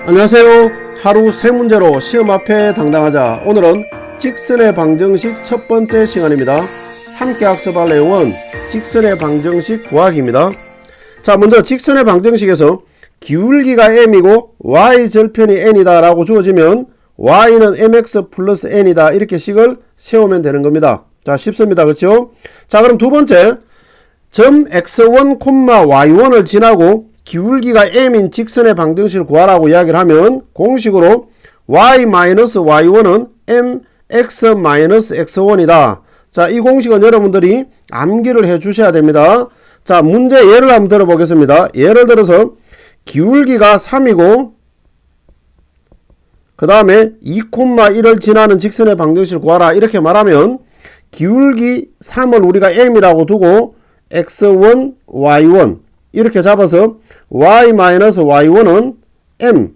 안녕하세요. 하루 세 문제로 시험 앞에 당당하자. 오늘은 직선의 방정식 첫 번째 시간입니다. 함께 학습할 내용은 직선의 방정식 구하기입니다. 자, 먼저 직선의 방정식에서 기울기가 m이고 y절편이 n이다 라고 주어지면 y는 mx 플러스 n이다 이렇게 식을 세우면 되는 겁니다. 자, 쉽습니다. 그렇죠? 자, 그럼 두 번째, 점 x1, y1을 지나고 기울기가 m인 직선의 방정식을 구하라고 이야기를 하면 공식으로 y-y1은 mx-x1이다. 자, 이 공식은 여러분들이 암기를 해 주셔야 됩니다. 자, 문제 예를 한번 들어보겠습니다. 예를 들어서 기울기가 3이고 그 다음에 2,1을 지나는 직선의 방정식을 구하라 이렇게 말하면 기울기 3을 우리가 m이라고 두고 x1, y1 이렇게 잡아서 y-y1은 m,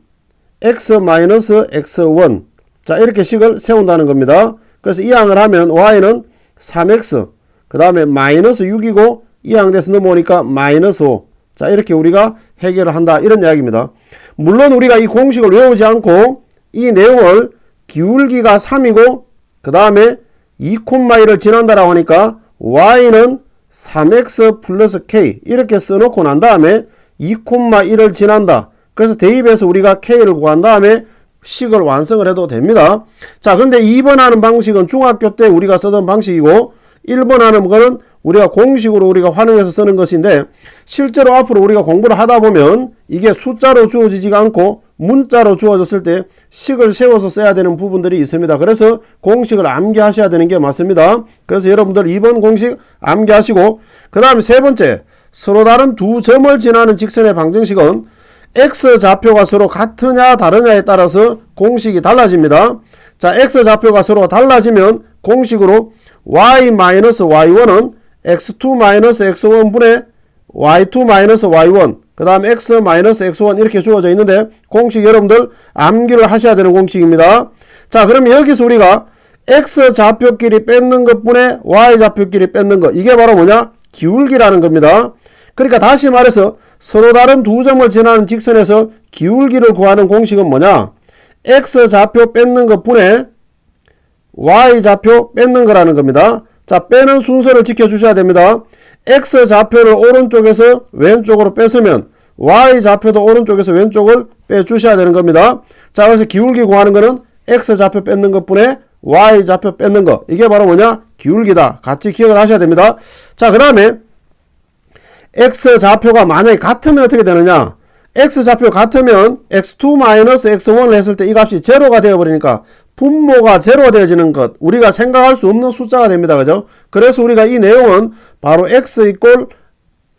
x-x1 자, 이렇게 식을 세운다는 겁니다. 그래서 이항을 하면 y는 3x 그 다음에 마이너스 6이고 이항돼서 넘어오니까 마이너스 5 자, 이렇게 우리가 해결을 한다 이런 이야기입니다. 물론 우리가 이 공식을 외우지 않고 이 내용을 기울기가 3이고 그 다음에 2,1을 지난다라고 하니까 y는 3x 플러스 k 이렇게 써놓고 난 다음에 2,1을 지난다. 그래서 대입해서 우리가 k를 구한 다음에 식을 완성을 해도 됩니다. 자, 그런데 2번 하는 방식은 중학교 때 우리가 쓰던 방식이고 1번 하는 거는 우리가 공식으로 우리가 활용해서 쓰는 것인데 실제로 앞으로 우리가 공부를 하다 보면 이게 숫자로 주어지지가 않고 문자로 주어졌을 때 식을 세워서 써야 되는 부분들이 있습니다. 그래서 공식을 암기하셔야 되는 게 맞습니다. 그래서 여러분들 2번 공식 암기하시고 그 다음에 세 번째, 서로 다른 두 점을 지나는 직선의 방정식은 x좌표가 서로 같으냐 다르냐에 따라서 공식이 달라집니다. 자, x좌표가 서로 달라지면 공식으로 y-y1은 x2-x1분의 y2-y1 그 다음 x-x1 이렇게 주어져 있는데 공식 여러분들 암기를 하셔야 되는 공식입니다. 자, 그러면 여기서 우리가 x좌표끼리 뺏는 것분의 y좌표끼리 뺏는 것 이게 바로 뭐냐? 기울기라는 겁니다. 그러니까 다시 말해서 서로 다른 두 점을 지나는 직선에서 기울기를 구하는 공식은 뭐냐? x좌표 뺏는 것분의 y좌표 뺏는 거라는 겁니다. 자, 빼는 순서를 지켜주셔야 됩니다. x좌표를 오른쪽에서 왼쪽으로 뺏으면 y좌표도 오른쪽에서 왼쪽을 빼주셔야 되는 겁니다. 자, 그래서 기울기 구하는 거는 x좌표 뺏는 것분의 y좌표 뺏는 거 이게 바로 뭐냐? 기울기다. 같이 기억을 하셔야 됩니다. 자, 그 다음에 x좌표가 만약에 같으면 어떻게 되느냐? x좌표 같으면 x2-x1을 했을 때 이 값이 제로가 되어버리니까 분모가 제로가 되어지는 것 우리가 생각할 수 없는 숫자가 됩니다. 그죠? 그래서 우리가 이 내용은 바로 x 이꼴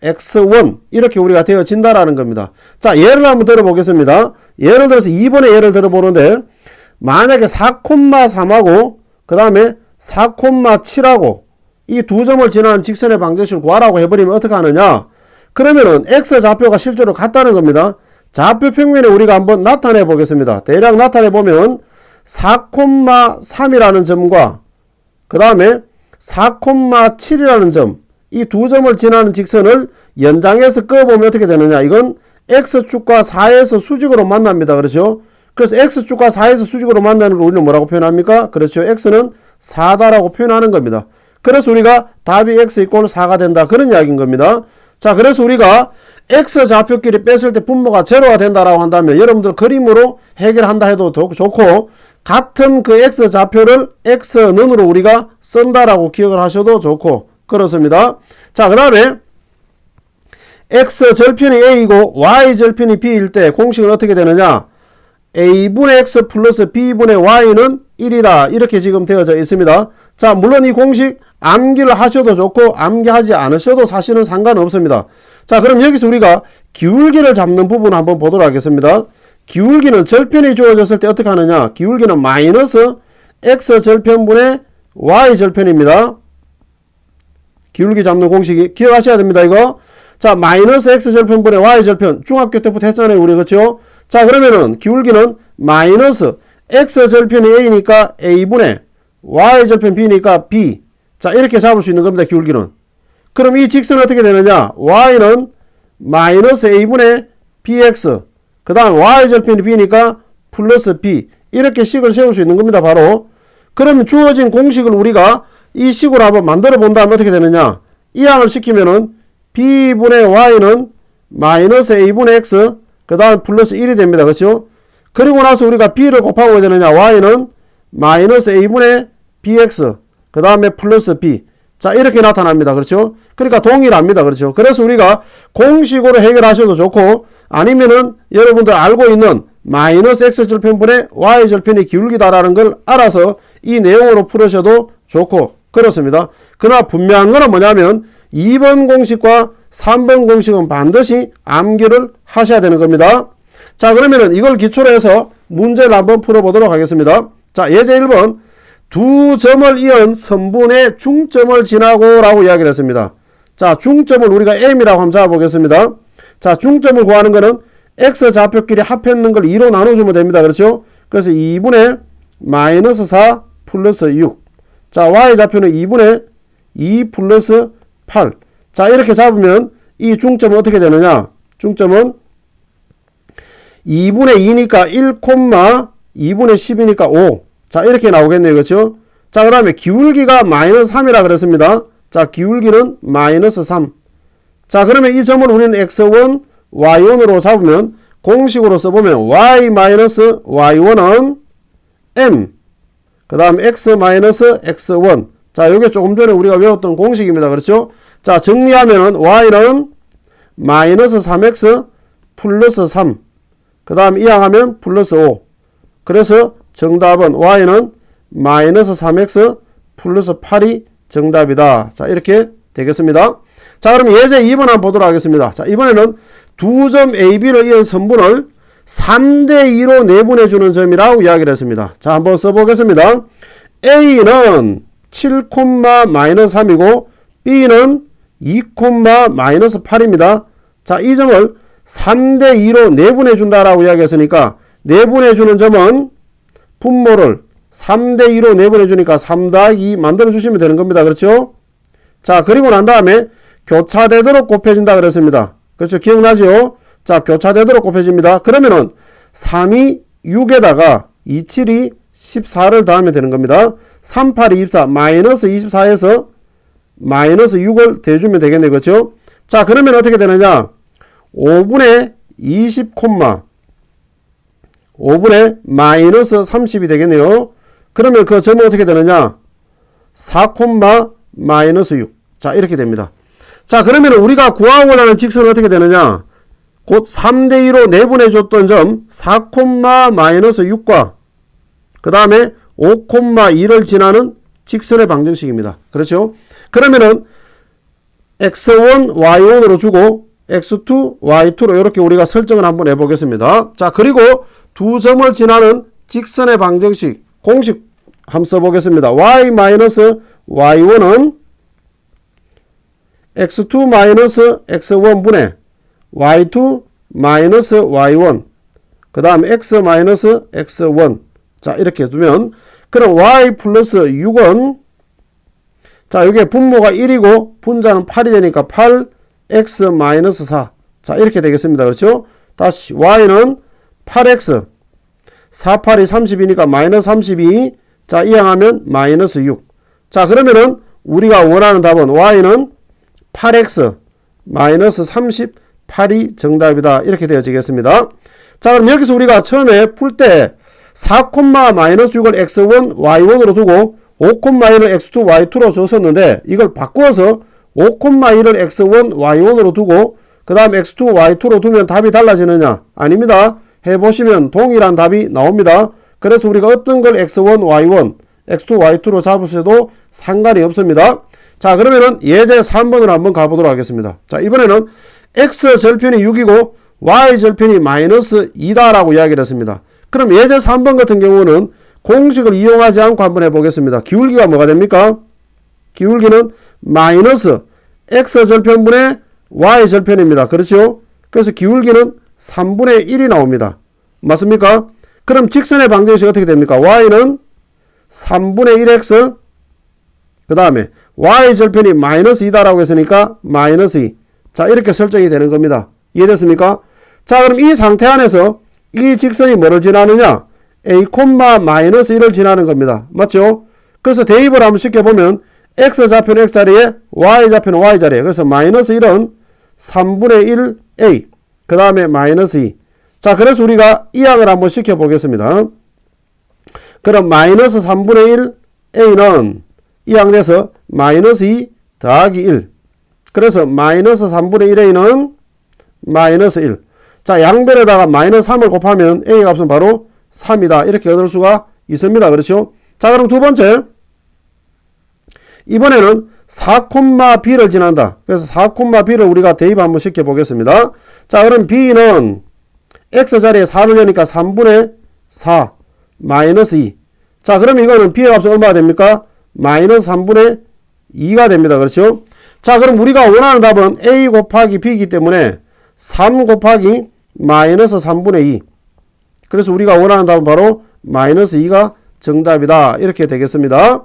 x1 이렇게 우리가 되어진다라는 겁니다. 자, 예를 한번 들어보겠습니다. 예를 들어서 2번의 예를 들어보는데 만약에 4,3하고 그 다음에 4,7하고 이 두 점을 지나는 직선의 방정식을 구하라고 해버리면 어떻게 하느냐? 그러면은 x좌표가 실제로 같다는 겁니다. 좌표 평면에 우리가 한번 나타내 보겠습니다. 대략 나타내 보면 4,3이라는 점과 그 다음에 4,7이라는 점 이 두 점을 지나는 직선을 연장해서 그어보면 어떻게 되느냐? 이건 x축과 4에서 수직으로 만납니다. 그렇죠? 그래서 x축과 4에서 수직으로 만나는 걸 우리는 뭐라고 표현합니까? 그렇죠. x는 4다라고 표현하는 겁니다. 그래서 우리가 답이 x 이꼴 4가 된다. 그런 이야기인 겁니다. 자, 그래서 우리가 x좌표끼리 뺐을 때 분모가 제로가 된다라고 한다면 여러분들 그림으로 해결한다 해도 좋고 같은 그 x좌표를 x는으로 우리가 쓴다라고 기억을 하셔도 좋고 그렇습니다. 자, 그 다음에 x절편이 a이고 y절편이 b일 때 공식은 어떻게 되느냐? a분의 x 플러스 b분의 y는 1이다. 이렇게 지금 되어져 있습니다. 자, 물론 이 공식 암기를 하셔도 좋고 암기하지 않으셔도 사실은 상관없습니다. 자, 그럼 여기서 우리가 기울기를 잡는 부분 한번 보도록 하겠습니다. 기울기는 절편이 주어졌을 때 어떻게 하느냐? 기울기는 마이너스 x절편분의 y절편입니다. 기울기 잡는 공식이 기억하셔야 됩니다. 이거. 자, 마이너스 x절편분의 y절편 중학교 때부터 했잖아요. 우리 그렇죠? 자, 그러면은 기울기는 마이너스 x절편이 a니까 a분의 y절편 b니까 b 자, 이렇게 잡을 수 있는 겁니다. 기울기는. 그럼 이 직선은 어떻게 되느냐? y는 마이너스 a분의 bx 그 다음 y절편이 b니까 플러스 b. 이렇게 식을 세울 수 있는 겁니다. 바로. 그러면 주어진 공식을 우리가 이 식으로 한번 만들어 본다면 어떻게 되느냐. 이항을 시키면은 b분의 y는 마이너스 a분의 x 그 다음 플러스 1이 됩니다. 그렇죠? 그리고 나서 우리가 b를 곱하고 되느냐. y는 마이너스 a분의 bx 그 다음에 플러스 b. 자 이렇게 나타납니다. 그렇죠? 그러니까 동일합니다. 그렇죠? 그래서 우리가 공식으로 해결하셔도 좋고 아니면은 여러분들 알고 있는 마이너스 x절편분의 y절편의 기울기다라는 걸 알아서 이 내용으로 풀으셔도 좋고 그렇습니다. 그러나 분명한 거는 뭐냐면 2번 공식과 3번 공식은 반드시 암기를 하셔야 되는 겁니다. 자 그러면은 이걸 기초로 해서 문제를 한번 풀어보도록 하겠습니다. 자 예제 1번 두 점을 이은 선분의 중점을 지나고 라고 이야기를 했습니다. 자 중점을 우리가 m이라고 한번 잡아보겠습니다. 자 중점을 구하는 거는 x 좌표끼리 합했는 걸 2로 나눠주면 됩니다. 그렇죠? 그래서 2분의 마이너스 4 플러스 6. 자 y 좌표는 2분의 2 플러스 8. 자 이렇게 잡으면 이 중점은 어떻게 되느냐. 중점은 2분의 2니까 1, 2분의 10이니까 5. 자 이렇게 나오겠네요. 그렇죠? 자 그 다음에 기울기가 마이너스 3이라 그랬습니다. 자 기울기는 마이너스 3. 자 그러면 이 점을 우리는 x1, y1으로 잡으면 공식으로 써보면 y 마이너스 y1은 m 그 다음 x 마이너스 x1. 자 요게 조금 전에 우리가 외웠던 공식입니다. 그렇죠? 자 정리하면은 y는 마이너스 3x 플러스 3 그 다음 이항하면 플러스 5. 그래서 정답은 y는 마이너스 3x 플러스 8이 정답이다. 자 이렇게 되겠습니다. 자 그럼 예제 2번 한번 보도록 하겠습니다. 자 이번에는 두 점 AB를 이은 선분을 3대2로 내분해 주는 점이라고 이야기를 했습니다. 자 한번 써보겠습니다. A는 7, 마이너스 3이고 B는 2, 마이너스 8입니다. 자 이 점을 3대2로 내분해 준다라고 이야기했으니까 내분해 주는 점은 분모를 3대2로 내분해 주니까 3-2 만들어 주시면 되는 겁니다. 그렇죠? 자 그리고 난 다음에 교차되도록 곱해진다 그랬습니다. 그렇죠? 기억나죠? 자 교차되도록 곱해집니다. 그러면은 3이 6에다가 2, 7이 14를 더하면 되는 겁니다. 3, 8이 24 마이너스 24에서 마이너스 6을 대주면 되겠네요. 그렇죠? 자 그러면 어떻게 되느냐. 5분의 20, 5분의 마이너스 30이 되겠네요. 그러면 그 점은 어떻게 되느냐. 4, 마이너스 6. 자 이렇게 됩니다. 자 그러면 우리가 구하고자 하는 직선은 어떻게 되느냐. 곧 3대2로 내분해 줬던 점 4, 마이너스 6과 그 다음에 5, 2를 지나는 직선의 방정식입니다. 그렇죠? 그러면은 x1, y1으로 주고 x2, y2로 이렇게 우리가 설정을 한번 해보겠습니다. 자 그리고 두 점을 지나는 직선의 방정식 공식 한번 써보겠습니다. y-y1은 x2-x1분의 y2-y1 그 다음 x-x1 자 이렇게 두면 그럼 y 플러스 6은 자 이게 분모가 1이고 분자는 8이 되니까 8 x-4 자 이렇게 되겠습니다. 그렇죠? 다시 y는 8x 4, 8이 30이니까 마이너스 32 자 이항하면 마이너스 6 자 그러면은 우리가 원하는 답은 y는 8x 마이너스 38이 정답이다. 이렇게 되어지겠습니다. 자 그럼 여기서 우리가 처음에 풀 때 4, 마이너스 6을 x1, y1으로 두고 5, 1을 x2, y2로 줬었는데 이걸 바꾸어서 5, 1을 x1, y1으로 두고 그 다음 x2, y2로 두면 답이 달라지느냐? 아닙니다. 해보시면 동일한 답이 나옵니다. 그래서 우리가 어떤 걸 x1, y1, x2, y2로 잡으셔도 상관이 없습니다. 자 그러면은 예제 3번으로 한번 가보도록 하겠습니다. 자 이번에는 x절편이 6이고 y절편이 마이너스 2다 라고 이야기를 했습니다. 그럼 예제 3번 같은 경우는 공식을 이용하지 않고 한번 해보겠습니다. 기울기가 뭐가 됩니까? 기울기는 마이너스 x절편분의 y절편입니다. 그렇죠? 그래서 기울기는 3분의 1이 나옵니다. 맞습니까? 그럼 직선의 방정식이 어떻게 됩니까? y는 3분의 1x 그 다음에 y절편이 마이너스 2다라고 했으니까 마이너스 2. 자 이렇게 설정이 되는 겁니다. 이해됐습니까? 자, 그럼 이 상태 안에서 이 직선이 뭐를 지나느냐? a, 마이너스 1을 지나는 겁니다. 맞죠? 그래서 대입을 한번 시켜보면 x좌표는 x자리에 y좌표는 y자리에, 그래서 마이너스 1은 3분의 1a, 그 다음에 마이너스 2. 자, 그래서 우리가 이항을 한번 시켜보겠습니다. 그럼 마이너스 3분의 1a는 이항돼서 마이너스 2 더하기 1. 그래서 마이너스 3분의 1a는 마이너스 1. 자, 양변에다가 마이너스 3을 곱하면 a 값은 바로 3이다. 이렇게 얻을 수가 있습니다. 그렇죠? 자, 그럼 두 번째. 이번에는 4,b를 지난다. 그래서 4,b를 우리가 대입 한번 시켜 보겠습니다. 자, 그럼 b는 x자리에 4를 넣으니까 3분의 4 마이너스 2. 자, 그럼 이거는 b의 값은 얼마가 됩니까? 마이너스 3분의 2가 됩니다. 그렇죠? 자, 그럼 우리가 원하는 답은 a 곱하기 b이기 때문에 3 곱하기 마이너스 3분의 2. 그래서 우리가 원하는 답은 바로 마이너스 2가 정답이다. 이렇게 되겠습니다.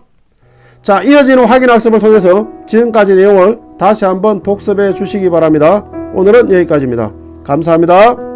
자, 이어지는 확인 학습을 통해서 지금까지 내용을 다시 한번 복습해 주시기 바랍니다. 오늘은 여기까지입니다. 감사합니다.